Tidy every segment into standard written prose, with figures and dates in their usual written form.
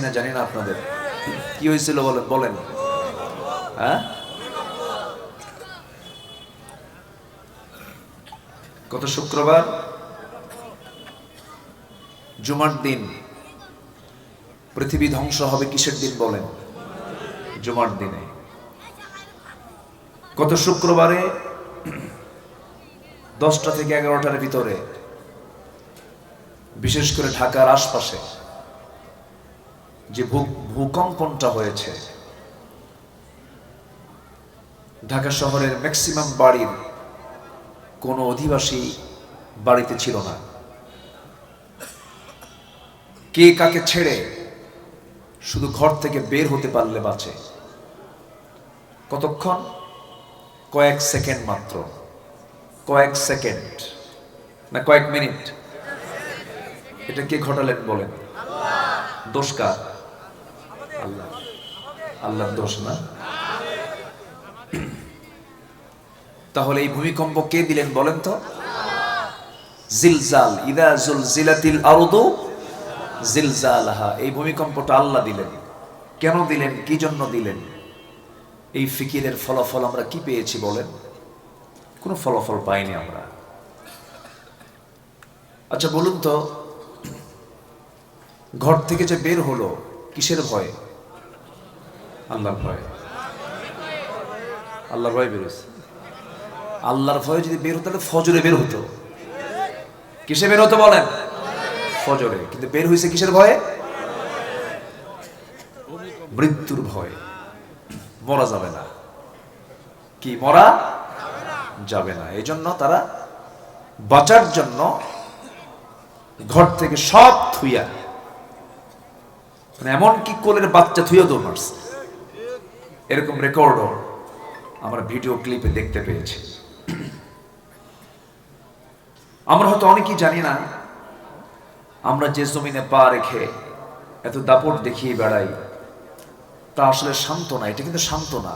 না জানি না আপনাদের কি হয়েছিল বলেন বলেন। হ্যাঁ, গত শুক্রবার জুমার দিন। পৃথিবী ধ্বংস হবে কিসের দিন বলেন? জুমার দিনে। গত শুক্রবারে 10টা থেকে 11টার ভিতরে, বিশেষ করে ঢাকার আশপাশে যে ভূকম্পনটা হয়েছে, ঢাকা শহরের ম্যাক্সিমাম বাড়ির কোনো অধিবাসী বাড়িতে ছিল না। কে কাকে ছেড়ে শুধু ঘর থেকে বের হতে পারলে বাঁচে। কতক্ষণ? কয়েক সেকেন্ড মাত্র। কয়েক সেকেন্ড না কয়েক মিনিট। এটা কে ঘটালেন বলেন? দোষ কার? আল্লাহ। আল্লাহর দোষ না? তাহলে এই ভূমিকম্প কে দিলেন বলেন তো? জিলজাল, ইদা জুলজিলাতিল আরদু জিলজালাহা, এই ভূমিকম্পটা আল্লাহ দিলেন। কেন দিলেন? কি জন্য দিলেন? এই ফিকিরের ফলাফল আমরা কি পেয়েছি বলেন? কোনো ফলাফল পাইনি আমরা। আচ্ছা বলুন তো, ঘর থেকে যে বের হলো কিসের ভয়ে? আল্লাহর ভয়ে। আল্লাহর ভয়ে বেরোছে। আল্লাহর ভয়ে যদি বের হতো তাহলে ফজরে বের হতো। কিসে বের হতো বলেন? ফজরে। কিন্তু বের হয়েছে কিসের ভয়ে? মৃত্যুর ভয়ে। মরা যাবে না। কি মরা যাবে না? এই জন্য তারা বাঁচার জন্য ঘর থেকে সব থুইয়া, মানে এমনকি কোলের বাচ্চা থুইয়া দৌড় মারছে। এরকম রেকর্ডও আমরা ভিডিও ক্লিপে দেখতে পেয়েছি। আমরা হয়তো অনেকেই জানি না, আমরা যে জমিনে পা রেখে এত দাপট দেখিয়ে বেড়াই তা আসলে শান্ত না। এটা কিন্তু শান্ত না।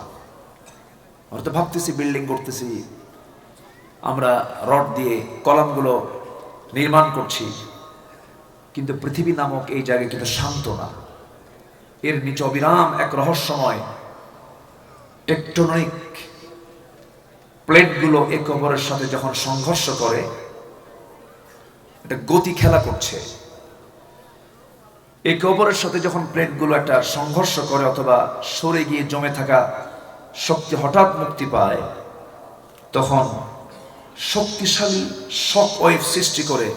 আমরা তো ভাবতেছি বিল্ডিং করতেছি, আমরা রড দিয়ে কলামগুলো নির্মাণ করছি, কিন্তু পৃথিবী নামক এই জায়গায় কিন্তু শান্ত না। এর নিচে অবিরাম এক রহস্যময় টেকটনিক প্লেটগুলো একে অপরের সাথে যখন সংঘর্ষ করে, এটা গতি খেলা করছে। একে অপরের সাথে যখন প্লেটগুলো একটা সংঘর্ষ করে অথবা সরে গিয়ে জমে থাকা শক্তি হঠাৎ মুক্তি পায়, তখন শক্তিশালী শক ওয়েভ সৃষ্টি করে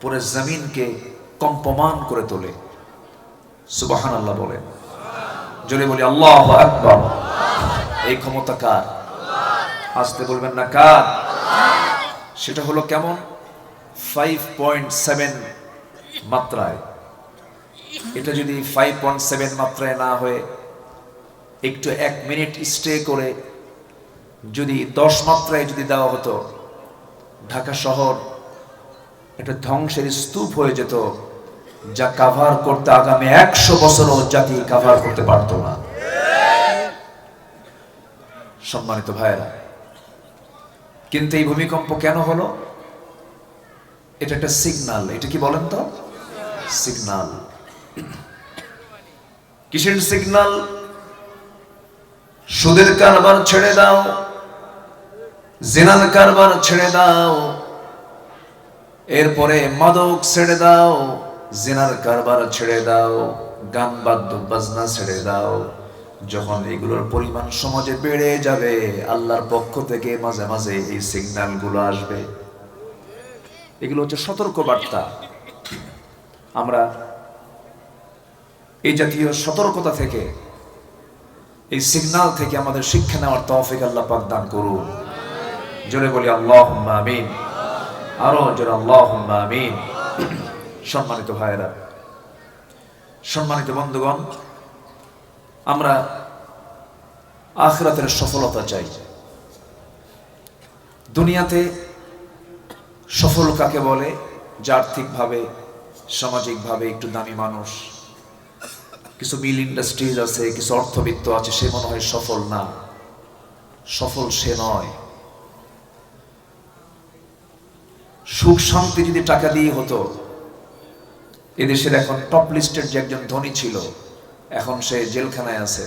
পুরো জমিনকে কম্পমান করে তোলে। সুবহানাল্লাহ বলেন। জোরে বলি আল্লাহু আকবার। এই ক্ষমতা কার? আসতে বলবেন না কার? সেটা হলো কেমন? 5.7 মাত্রায়। এটা যদি 5.7 মাত্রায় না হয়ে একটু 1 মিনিট স্টে করে যদি 10 মাত্রায় যদি দেওয়া হতো, ঢাকা শহর একটা ধ্বংসের স্তূপ হয়ে যেত, যা কাভার করতে আগামী 100 বছরও জাতি কাভার করতে পারত না। সম্মানিত ভাইয়েরা, কিন্তু এই ভূমিকম্প কেন হলো? এটা একটা সিগন্যাল। এটা কি বলেন তো? সিগন্যাল। কিসের সিগন্যাল? সুদের কারবার ছেড়ে দাও, জিনার কারবার ছেড়ে দাও, এরপরে মাদক ছেড়ে দাও, জিনার কারবার ছেড়ে দাও, গান বাদ্য বাজনা ছেড়ে দাও। যখন এগুলোর পরিমাণ সমাজে বেড়ে যাবে, আল্লাহর পক্ষ থেকে মাঝে মাঝে এই সিগন্যালগুলো আসবে। এগুলো হচ্ছে সতর্ক বার্তা। আমরা এই জাতীয় সতর্কতা থেকে, এই সিগন্যাল থেকে আমাদের শিক্ষা নেওয়ার তৌফিক আল্লাহ পাক দান করুন। জোরে বলি আল্লাহুম্মা আমিন। আরো জোরে আল্লাহুম্মা আমিন। সম্মানিত ভাইয়েরা, সম্মানিত বন্ধুগণ, আমরা আখিরাতের সফলতা চাই। দুনিয়াতে সফল কাকে বলে? যে আর্থিকভাবে সামাজিকভাবে একটু দামি মানুষ, কিছু মিল ইন্ডাস্ট্রিজ আছে, কিছু অর্থবিত্ত আছে, সে মনে হয় সফল। না, সফল সে নয়। সুখ শান্তি যদি টাকা দিয়ে হতো এদেশের এখন টপ লিস্টের যে একজন ধনী ছিল, এখন সে জেলখানায় আছে।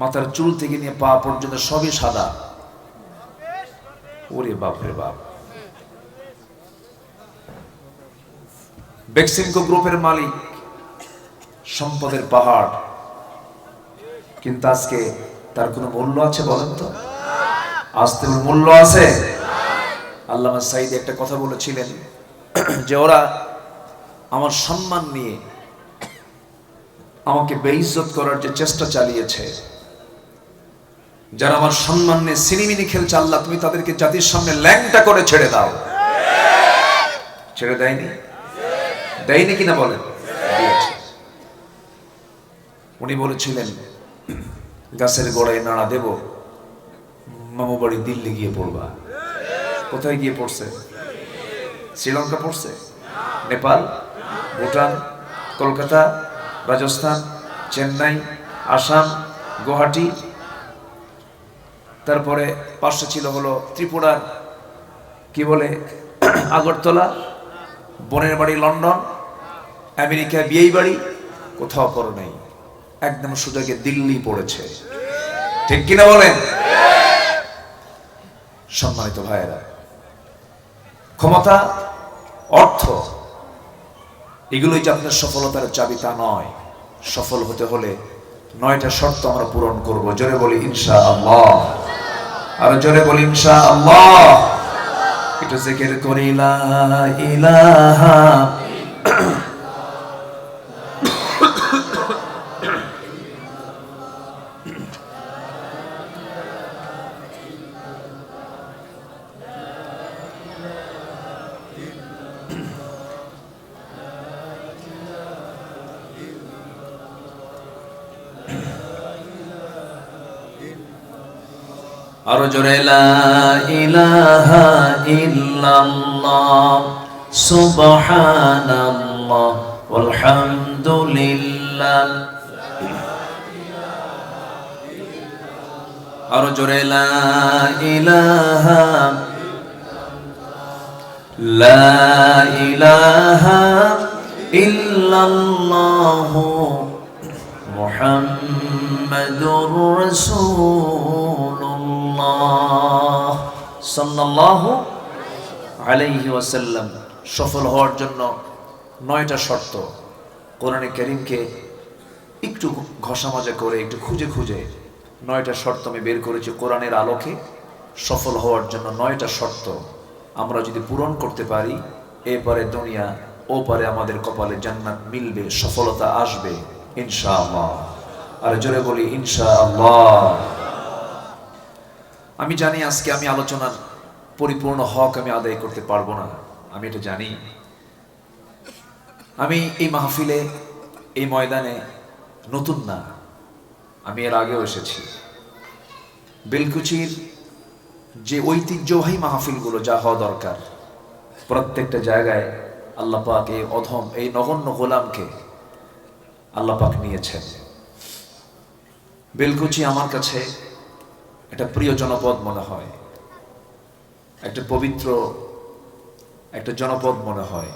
মাথার চুল থেকে নিয়ে পা পর্যন্ত সবই সাদা। ওরে বাপরে বাপ। বেক্সিমকো গ্রুপের মালিক, সম্পদের পাহাড়, কিন্তু আজকে তার কোনো মূল্য আছে বলেন তো? আজ তো মূল্য আছে? আল্লামা সাঈদী একটা কথা বলেছিলেন যে ওরা আমার সম্মান নিয়ে আমাকে বেইজ্জত করার যে চেষ্টা চালিয়েছে, যারা আমার সম্মান নিয়ে সিনিমিনি খেলছে, আল্লাহ তুমি তাদেরকে জাতির সামনে ল্যাংটা করে ছেড়ে দাও। ছেড়ে দেয়নি? দেয়নি কিনা বলেন? উনি বলেছিলেন গাছের গোড়ায় নাড়া দেব, মামু বাড়ি দিল্লি গিয়ে পড়বা। কোথায় গিয়ে পড়ছে? শ্রীলঙ্কা পড়ছে, নেপাল, ভুটান, কলকাতা, রাজস্থান, চেন্নাই, আসাম, গুয়াহাটি, তারপরে পাশে ছিল হলো ত্রিপুরার কি বলে আগরতলা, বোনের বাড়ি লন্ডন, আমেরিকা বিয়েই বাড়ি, কোথাও পড়ে নাই, একদম সুযোগে দিল্লি পড়েছে। ঠিক কিনা বলেন? সম্মানিত ভাইয়েরা, ক্ষমতা, অর্থ এগুলোই যে আপনার সফলতার চাবি তা নয়। সফল হতে হলে 9টা শর্ত আমরা পূরণ করব। জোরে বলি ইনশাআল্লাহ। আর জোরে বলি ইনশাআল্লাহ। একটু জিকির করি লা ইলাহা আর জোরে লা ইলাহা ইল্লাল্লাহ সুবহানাল্লাহ ওয়ালহামদুলিল্লাহ। আর জোরে লা ইলাহা ইল্লাল্লাহ মুহাম্মাদুর রাসূলুল্লাহ সাল্লাল্লাহু আলাইহি ওয়াসাল্লাম। সফল হওয়ার জন্য 9টা শর্ত কোরআনে কারীমকে একটু ঘষা মাজা করে একটু খুঁজে খুঁজে 9টা শর্ত আমি বের করেছি কোরআনের আলোকে। সফল হওয়ার জন্য 9টা শর্ত আমরা যদি পূরণ করতে পারি, এপারে দুনিয়া ওপারে আমাদের কপালে জান্নাত মিলবে, সফলতা আসবে ইনশাআল্লাহ। আর জোরে বলি ইনশাআল্লাহ। আমি জানি আজকে আমি আলোচনার পরিপূর্ণ হক আমি আদায় করতে পারবো না, আমি এটা জানি। আমি এই মাহফিলে, এই ময়দানে নতুন না, আমি এর আগেও এসেছি। বেলকুচির যে ঐতিহ্যবাহী মাহফিলগুলো যা হওয়া দরকার, প্রত্যেকটা জায়গায় আল্লাহ পাক এই অধম, এই নগণ্য গোলামকে আল্লাহ পাক নিয়েছেন। বেলকুচি আমার কাছে একটা প্রিয় জনপদ মনে হয়, একটা পবিত্র একটা জনপদ মনে হয়।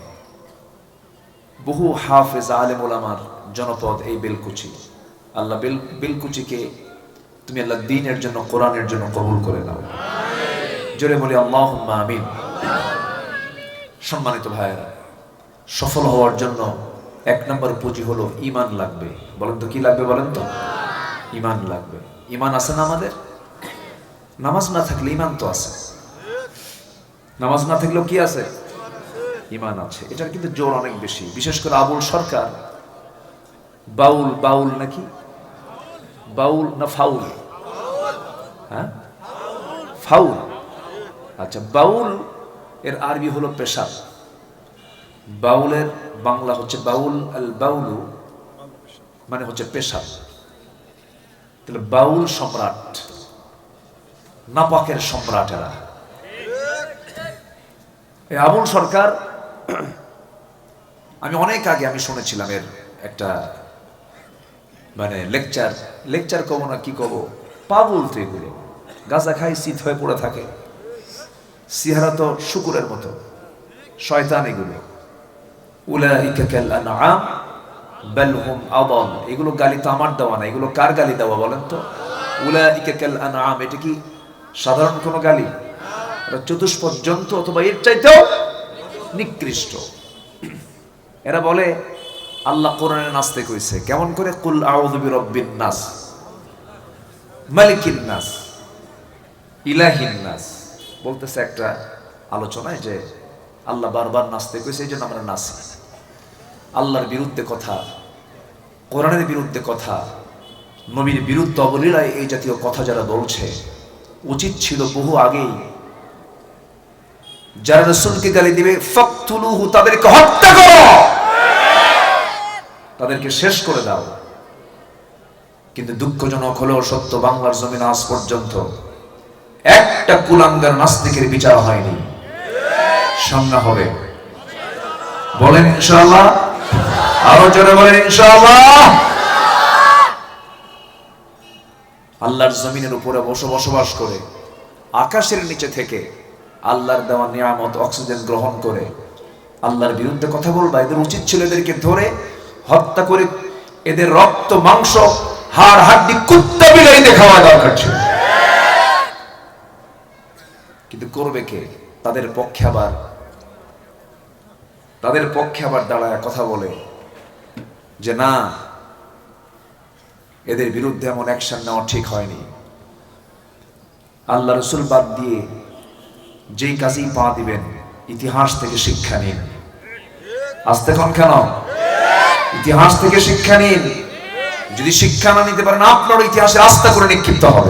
বহু হাফেজ আলেম ওলামার জনপদ এই বেলকুচি। আল্লাহ বেলকুচিকে তুমি আল্লাহ দ্বীনের জন্য, কোরআনের জন্য কবুল করে নাও। জোরে বলি আল্লাহুম্মা আমিন। সম্মানিত ভাইয়েরা, সফল হওয়ার জন্য 1 নম্বর পুঁজি হলো ঈমান লাগবে। বলেন তো কি লাগবে? বলেন তো। ঈমান লাগবে। ঈমান আছে না আমাদের? নামাজ না থাকলে ঈমান তো আছে। নামাজ না থাকলেও কি আছে? ঈমান আছে। এটার কিন্তু জোর অনেক বেশি। বিশেষ করে আবুল সরকার বাউল নাকি, বাউল না ফাউল? হ্যাঁ, ফাউল। আচ্ছা, বাউল এর আরবি হলো পেশাব। বাউলের বাংলা হচ্ছে বাউল, আল বাউলু মানে হচ্ছে পেশাব। তাহলে বাউল সম্রাট, নাপাকের সম্রাট এরা। এই আবুল সরকার, আমি অনেক আগে আমি শুনেছিলাম এর একটা মানে লেকচার কব না কি কব, পাগল তো এগুলো। গাঁজা খাই, শীত হয়ে পড়ে থাকে, চেহারা তো শুকুরের মতো, শয়তান এগুলো। উলাইকা কাল আনআম বাল হুম আদাল। এগুলো গালি তো আমার দেওয়া না, এগুলো কার গালি দেওয়া বলেন তো? উলাইকা কাল আনআম, এটা কি সাধারণ কোনো গালি? এটা চতুষ্পদ জন্তু অথবা এর চাইতেও নিকৃষ্ট। এরা বলে আল্লাহ কোরআনে নাচতে কইছে, কেমন করে? কুল আউযু বিরাব্বিন নাস, মালিকিন নাস, ইলাহিন নাস। বলতেছে একটা আলোচনায় যে আল্লাহ বারবার নাচতে কইছে, এই জন্য আমরা নাচি। আল্লাহর বিরুদ্ধে কথা, কোরআনের বিরুদ্ধে কথা, নবীর বিরুদ্ধে অবলীলায় এই জাতীয় কথা যারা বলছে, উচিত ছিল বহু আগেই যারা রাসূলকে গালি দিবে ফাকতুলুহু, তাদেরকে হত্যা করো, তাদেরকে শেষ করে দাও। কিন্তু দুঃখজনক হলেও সত্য, বাংলার জমিন আজ পর্যন্ত একটা কুলাঙ্গার নাস্তিকের বিচার হয়নি। সামনে হবে, বলেন ইনশাআল্লাহ, আরো জোরে বলেন ইনশাআল্লাহ। আল্লাহর জমিনের উপরে বসবাস করে, আকাশের নিচে থেকে আল্লাহর দেওয়া নিয়ামত অক্সিজেন গ্রহণ করে আল্লাহর বিরুদ্ধে কথা বলবা, এদের উচিত ছিল এদেরকে ধরে হত্যা করে এদের রক্ত মাংস হাড় হাড্ডি কুত্তা বিলাইতে খাওয়া দরকার ছিল। কিন্তু করবে কে? তাদের পক্ষে আবার দাঁড়ায় কথা বলে যে না, এদের বিরুদ্ধে এমন অ্যাকশন নেওয়া ঠিক হয়নি। আল্লাহ রাসূল বাদ দিয়ে যেই কাজেই পা দিবেন, ইতিহাস থেকে শিক্ষা নিন। আসতে কোন কেন? ইতিহাস থেকে শিক্ষা নিন। যদি শিক্ষা না নিতে পারেন, আপনার ইতিহাসে আস্থা করে নিক্ষিপ্ত হবে।